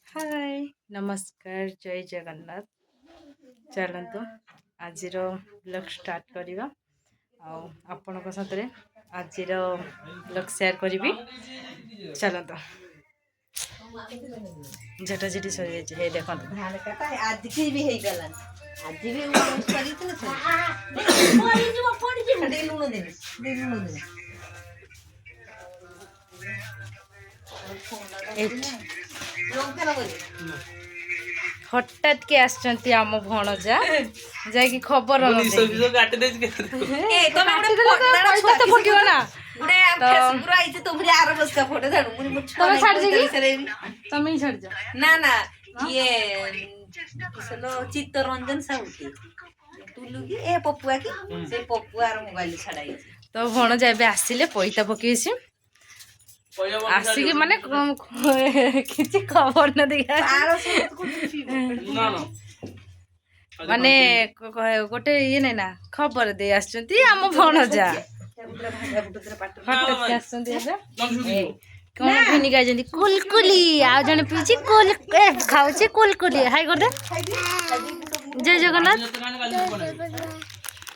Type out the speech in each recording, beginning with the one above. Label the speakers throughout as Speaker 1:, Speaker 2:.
Speaker 1: हाय नमस्कार जय जगन्नाथ चलतु आज ब्लॉग स्टार्ट करवा आपण साथ आज ब्लॉग शेयर करी चलतु झटा झटी सरी जाए देख
Speaker 2: आज की भी है गला आज भी करी लुण दे
Speaker 1: हठात के आसचंती आम भणजा जाकि खबर फुटो ना तुम ही छाड़ जा
Speaker 2: ना ना ये चित्तरंजन साहू टुलू की ए पपुआ की से पपुआ मोबाइल छाड़ाई
Speaker 1: तो भणजा एबे आसिले पैसा पकेइछि आसिक माने किसी खबर न देखा माने गोटे ये नहीं ना खबर दे आछंती आम भणजा हठात के आछंती एबे कौन फिनी गाय जंती कुलकुली आ जने पीछि कुल खाउछि कुलकुली हाय कर दे जय जगन्नाथ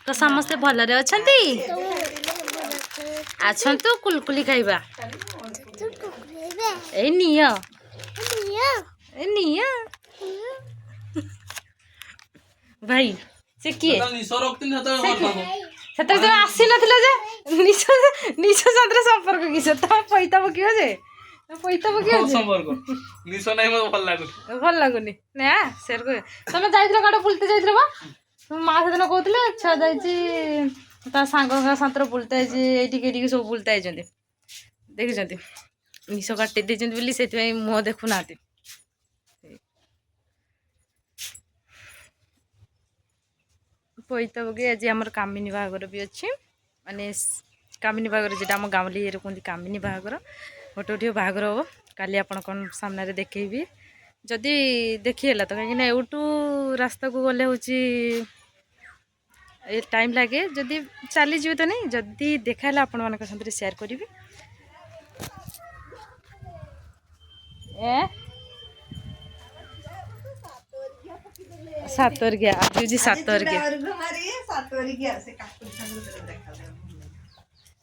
Speaker 1: तो समस्त भल रे अछंती आछंतु कुलकुली खाइबा ए निया ए निया भाई से किए सेतर तो आसी नथिला जे निश संतर संपर्क किसे त पैता बकियो जे पैता बकियो जे
Speaker 3: संपर्क निश नै म भल
Speaker 1: लागुनी ना सेर को तमे जाइथिला काडो बुलते जाइथिला बा मा सेदिन कहथिले छा जाइछि ता सांग संतर बुलते जे एठी केठी सब बुलते आइजंती देखिजंती निश काटी देजंती बोली सेति मुह देखु नाती पैता बगे आज आम कामिनी बाहागर भी अच्छी माने कामिनी बाहागर जेटा आम गाँवली ये कहते कामिनी बाहागर गोटे गोटे बाहागर हम काली आपण कौन सामने देखी जदि देखीला तो कहीं एवटू रास्ता को गले हूँ टाइम लगे जदि चलीज तो नहीं जदि देखाला आपण मान साथ सेयार करी सातोरगिया आज सातोरगिया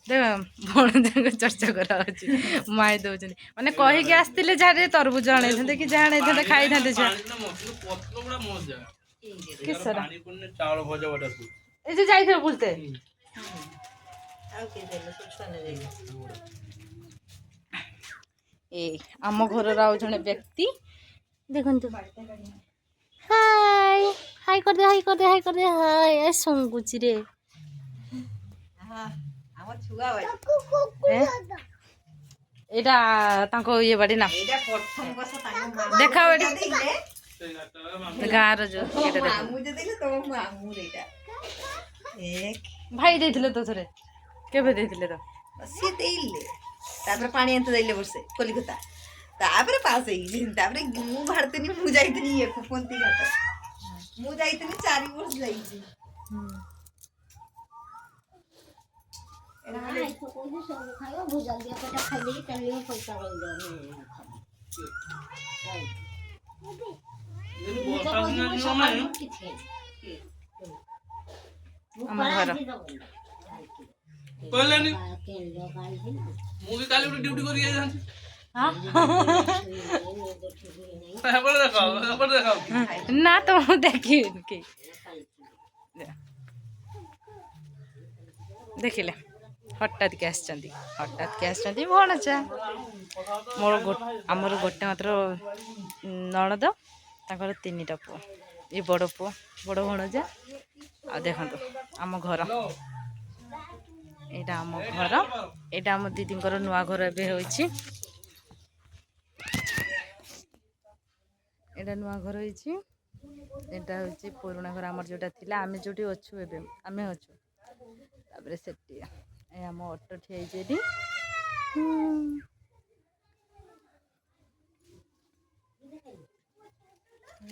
Speaker 1: देख चर्चा करा माए दौरान माने कहीकि आसते जहाँ तरबुज आने कि जहाँ आने खाई था जाइए बुलते ए आम घर जड़े व्यक्ति देखो हाय हाय कर दे हाय कर दे हाय कर दे हाय ए संगुची रे एटा तांको ये बाड़ी ना देखा गाँव जो भाई देथिले तो थरे केबे देथिले तो
Speaker 2: सी देइले तापर पानी अंत देइले वर्षे कलिकता तापर पास हेई तापर मु भारतनी मु जाइतनी ये कुपंती घाट मु जाइतनी 4 वर्ष जाइछी एना हाले तो कोई सब खायो भुजल दिया पेटा खाइ देली चलियो पैसा होई
Speaker 1: हम घर
Speaker 3: कहलेनी मु भी काली ड्यूटी करी जाई जान
Speaker 1: हां
Speaker 3: खबर देखाओ
Speaker 1: ना तो देखी के देखिले हठात के आसचंती भणजा मोर आमर गोटे मात्र नणद ताकर 3टा पुआ ये बड़ पुआ बड़ भणजा आ देखो आम घर एटा आम घर एटा आम दीदींकर नुआ घर एबे होइछि एटा नुआ घर होइछि एटा होइछि पुराना घर आमर जोटा थिला आमे जोटी अछु एबे आमे अछु ताबरे सेटी ए आम ऑटो ठियाई जेडी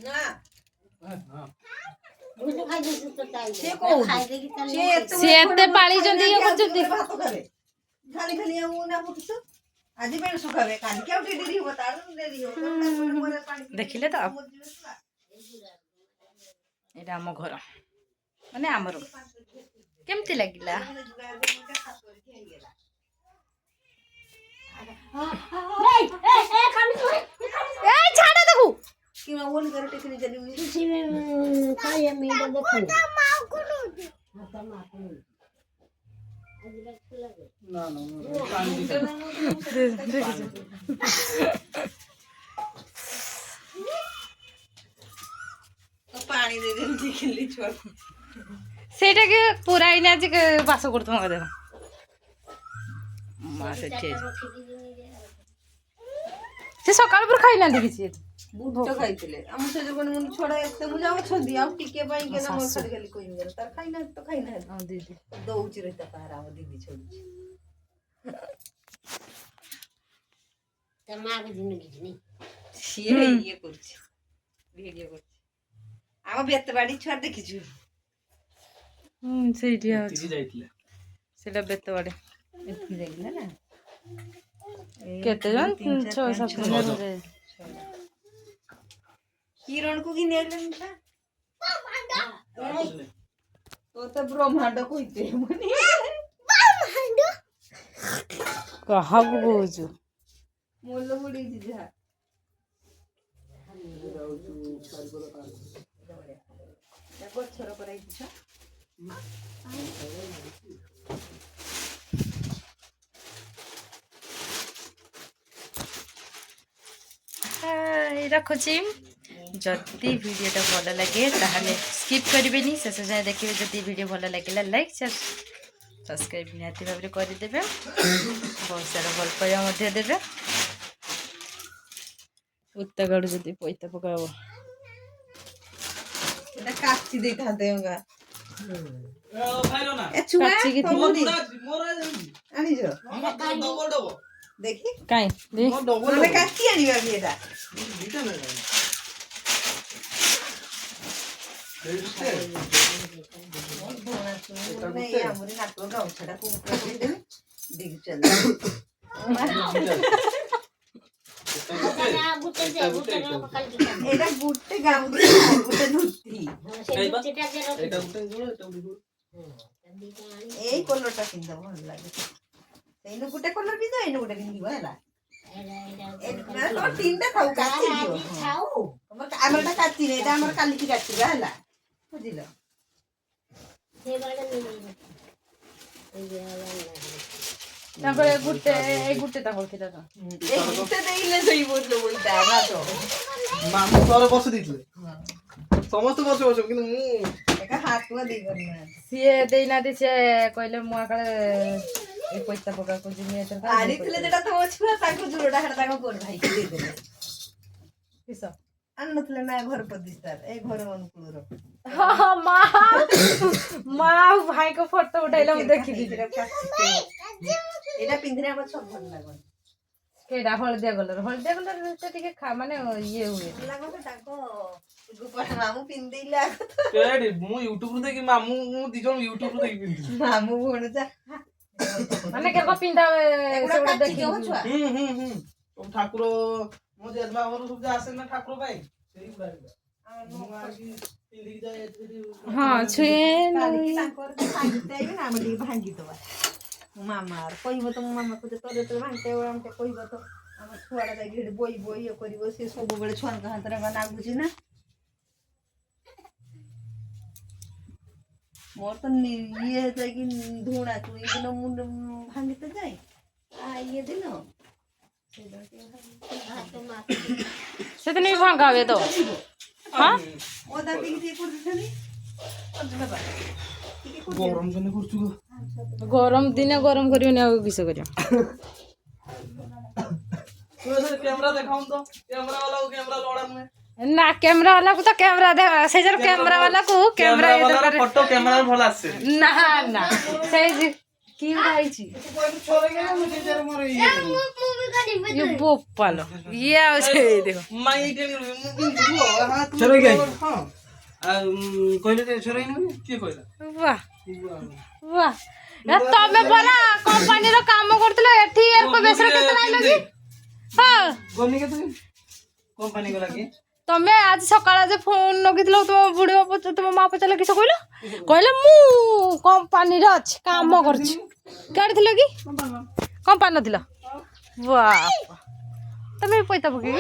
Speaker 2: ना
Speaker 1: से एते पाली जंदी ये करजंती
Speaker 2: खाली खाली ना पुछ ଆଜି ପାଇଁ ଶୁଖାବେ କାଲିକି ଆଉ ଟିକେ ଡେରି ହବ ତାର ଡେରି ହବ
Speaker 1: ଦେଖିଲେ ତ ଏଇଟା ଆମ ଘର ମାନେ ଆମର କେମିତି ଲାଗିଲା ଛାଡ ତାକୁ
Speaker 2: କିଣା ଓନ୍ କର ଟେକନି ଜଲି ପାଣି ଦେଇଦେଲି ଖେଳି ଛୁଆ
Speaker 1: ସେଇଟାକେ ପୁରା ଇନେ ଆଜି ବାସ କରୁଥିବ ଦେହ ମା ସେଠି ସେ ସକାଳ ପୁରା ଖାଇନାହାନ୍ତି କିଛି
Speaker 2: ବୁଟ ଖାଇଥିଲେ ଆମ ସେ ଯୋଉ ମୁଁ ଛଡା ଏତେ ମୁଁ ଯାଉ ଅଛନ୍ତି ଆଉ ଟିକେ ପାଇଁ କେନା ମୋର ଖାଲି ଖାଲି କହିବି ତାର ଖାଇନାହାନ୍ତି ତ ଖାଇନାହାନ୍ତି
Speaker 1: ହଁ ଦିଦି
Speaker 2: ଦଉଚି ରହିତା ପାହାର ଆମ ଦିଦି ଛଡୁଛି ସିଏ ଇଏ କରୁଛି ଭିଡିଓ କରୁଛି ଆମ ବେତବାଡି ଛୁଆ ଦେଖିଛୁ
Speaker 1: ସେଇଠି
Speaker 3: ତିରି ଯାଇଥିଲା
Speaker 1: ସେଇଟା ବେତବାଡି
Speaker 2: ଏଠି ଯାଇଥିଲା ନା
Speaker 1: କେତେ ଜଣ 6-7 ଜଣ
Speaker 2: କିରଣକୁ ଘିନି ଆଇଲେନି ତା ତ ତ ବ୍ରହ୍ମାଣ୍ଡ କହିତେ
Speaker 1: କାହାକୁ କହୁଛୁ
Speaker 2: ମୋଲ ବୁଡେଇଛି ଯାହା ଗଛର କରାଇଛି ଛୁଆ
Speaker 1: ରଖୁଛି ଯଦି ଭିଡ଼ିଓଟା ଭଲ ଲାଗେ ତାହେଲେ ସ୍କିପ୍ କରିବେନି ଶେଷ ଯାଏଁ ଦେଖିବେ ଯଦି ଭିଡ଼ିଓ ଭଲ ଲାଗିଲା ଲାଇକ୍ ସବସ୍କ୍ରାଇବ୍ ନିହାତି ଭାବରେ କରିଦେବେ ବହୁତ ସାରା ଭଲ ପାଇବା ମଧ୍ୟ ଦେବେ ଉତ୍ତା ଗାଡୁ ଯଦି ପଇତା ପକାବ
Speaker 2: এটা কাচ্চি ଦେଇଥାନ୍ତେ ଅଙ୍ଗା
Speaker 3: ଖାଇଲ ନା
Speaker 2: ଏ ଛୁଆ
Speaker 1: କାଚିକି
Speaker 2: ତମରି
Speaker 3: ମୋର
Speaker 2: ଆଣିଛ
Speaker 3: ଡବଲ ଡବଲ
Speaker 2: ଦେଖି
Speaker 1: କାଇଁ
Speaker 3: ମୋର ଡବଲ
Speaker 2: ନହେଲେ କାଚି ଆଣିବା ବି ଏଟା
Speaker 3: ଦିଟା ନା
Speaker 2: ଆମରି ନାକ ଗାଉଛାଟା କୁକୁଡ଼ା କହିଦେବି ଦେଖିଛନ୍ତି ଏଇଟା ଗୋଟେ ଗାଉଁଲି ଗୋଟେ ଧୁତି ଏଇ କଲରଟା ପିନ୍ଧ ଭଲ ଲାଗେ ସେଇନୁ ଗୋଟେ କଲର ପିନ୍ଧ ଏଇନୁ ଗୋଟେ ପିନ୍ଧିବ ହେଲା ତିନିଟା ଥାଉ କାଚି ଆମର ଏଟା କାଚି ନାହିଁ ଏଇଟା ଆମର କାଲିକି କାଚିବା ହେଲା ବୁଝିଲ
Speaker 1: ତାଙ୍କର ଗୋଟେ ଏଇ ଗୋଟେ ତାଙ୍କର ଥିଲା ତ
Speaker 2: ଏତେ ଦେଇଲେ ସେଇ ବୋଝ ବୋଇତା ନା ତ
Speaker 3: ମାମୁଁ ଘରେ ବସି ଦେଇଥିଲେ ସମସ୍ତେ ବସି ବସିବ କିନ୍ତୁ ମୁଁ
Speaker 2: ଏକା ହାତୁଆ ଦେଇ କରିନାହାନ୍ତି
Speaker 1: ସିଏ ଦେଇନାହାନ୍ତି ସିଏ କହିଲେ ମୁଁ ଆକାଳେ ଏଇ ପଇତା ପକା ଖୋଜିନି ଏଥର
Speaker 2: ଆଣିଥିଲେ ଯେଟା ତମ ଛୁଆ ତାଙ୍କ ଜୋରଟା ହେଟା ତାଙ୍କ କୋଟ ଭାଇକି ଦେଇଦେଲେ
Speaker 1: କିସ
Speaker 2: ଆଣିନଥିଲେ ନା ଘର ପ୍ରତିଷ୍ଠାର ଏଇ ଘର ଅନୁକୂଳର
Speaker 1: ମା ଆଉ ଭାଇଙ୍କ ଫଟୋ ଉଠେଇଲେ ମୁଁ ଦେଖିଲି
Speaker 2: ଏଇଟା ପିନ୍ଧିଲେ ଆମର ସବୁ ଭଲ ଲାଗନ୍ତି
Speaker 1: ସେଇଟା ହଳଦିଆ କଲର ଟିକେ ମାନେ ଇଏ ହୁଏ
Speaker 2: ଲାଗନ୍ତି ତାଙ୍କ ଗୋପାଳ ମାମୁଁ ପିନ୍ଧେଇଲେ ଆଗ
Speaker 3: ମୁଁ ୟୁଟ୍ୟୁବରୁ ଦେଖି ମାମୁଁ ମୁଁ ଦି ଜଣ ୟୁଟ୍ୟୁବରୁ ଦେଖି ପିନ୍ଧିଥିଲି
Speaker 2: ମାମୁଁ ଭଣଜା
Speaker 1: ମାନେ କେବେ ପିନ୍ଧା
Speaker 2: ଏଗୁଡା କାଚିଛ ଛୁଆ
Speaker 3: ସବୁ ଠାକୁର ମୋ ଜେଜେମା ଘରୁ ସବୁ ଆସେ ନା ଠାକୁର ପାଇଁ ସେଇଗୁଡା ମୁଁ ଆଜି ପିନ୍ଧିକି ଯାଏ
Speaker 1: ହଁ ଛୁଏଁ
Speaker 2: ତାଙ୍କର ଭାଙ୍ଗିତେ ନା ଆମେ ଟିକେ ଭାଙ୍ଗିଦବା ମୋ ମାମା କହିବ ତ ମୋ ମାମା କହୁଛ ତୋର ଯେତେବେଳେ ଭାଙ୍ଗିତେ ଆମେ କହିବ ତ ଆମ ଛୁଆଟା ଯାଇକି ସେଠି ବଇ ଇଏ କରିବ ସେ ସବୁବେଳେ ଛୁଆଙ୍କ ହାତରେ ଲାଗୁଛି ନା ମୋର ତ ଇଏ ଯାଇକି ଧୁଣା ଚୁଇ ଦିନ ମୁଣ୍ଡ ଭାଙ୍ଗିତେ ଯାଏ ଇଏ ଦିନ
Speaker 1: ସେଦିନ ବି ଭାଙ୍ଗା ହୁଏ ତ ହଁ
Speaker 2: ଓଦା ଟିକେ ଟିକେ କରିଦେଇଥିଲି
Speaker 3: ଗରମ ଦିନେ କରୁଛୁ
Speaker 1: ଗରମ ଦିନେ ଗରମ କରିବନି ଆଉ କିସ କରିବ
Speaker 3: କ୍ୟାମେରା ଦେଖାଉନ ତ କ୍ୟାମେରା ବାଲା କ୍ୟାମେରା ଲଡା ନୁହେଁ
Speaker 1: ନା କ୍ୟାମେରା ବାଲାକୁ ତ କ୍ୟାମେରା ସେ ଯୋଉ କ୍ୟାମେରା ବାଲାକୁ କ୍ୟାମେରା
Speaker 3: ଫଟୋ କ୍ୟାମେରା ଭଲ ଆସେ
Speaker 1: ନା ନା ସେଇ କି ହେଇଛି ବୋପାଲ ଇଏ ଆଉ ସେଇ ଦେଖ
Speaker 3: କହିଲେ ଛେରାଇ କିଏ କହିଲା
Speaker 1: ବାହ वाह ए तमे परा कंपनी रो काम करतलो एठी एको बेसर केते नाही लगी हां
Speaker 3: गनी के कंपनी को लगे
Speaker 1: तमे आज सकाळ जे फोन नगितलो तुम बुढी बाप तुम मा पचला किस कहलो कहले मु कंपनी रो अछि काम करछि काढिथिलो की कंपनी नथिलो वाह तमे पैसा बकी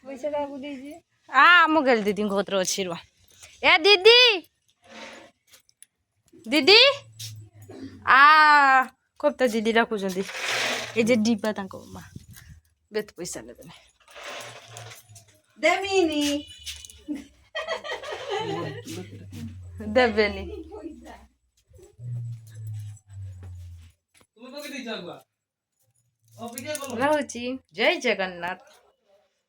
Speaker 2: पैसा काकू देइजे
Speaker 1: आ मो गेल दीदी गोत्र अछि रो ए दीदी दीदी आ कोपता दीदी डाकुचंदी ए जे डिब्बा तांको मा बेत पैसा लेबे
Speaker 2: देमिनी
Speaker 1: देबेनी
Speaker 3: तुम को के दी जागवा अपिके बोलो
Speaker 1: रहुची जय जगन्नाथ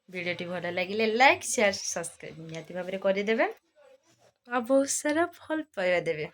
Speaker 1: वीडियोटी भल लगे लाइक शेयर सब्सक्राइब निहाती भाव में करदे आ बहुत सारा फल पाइबा देवे।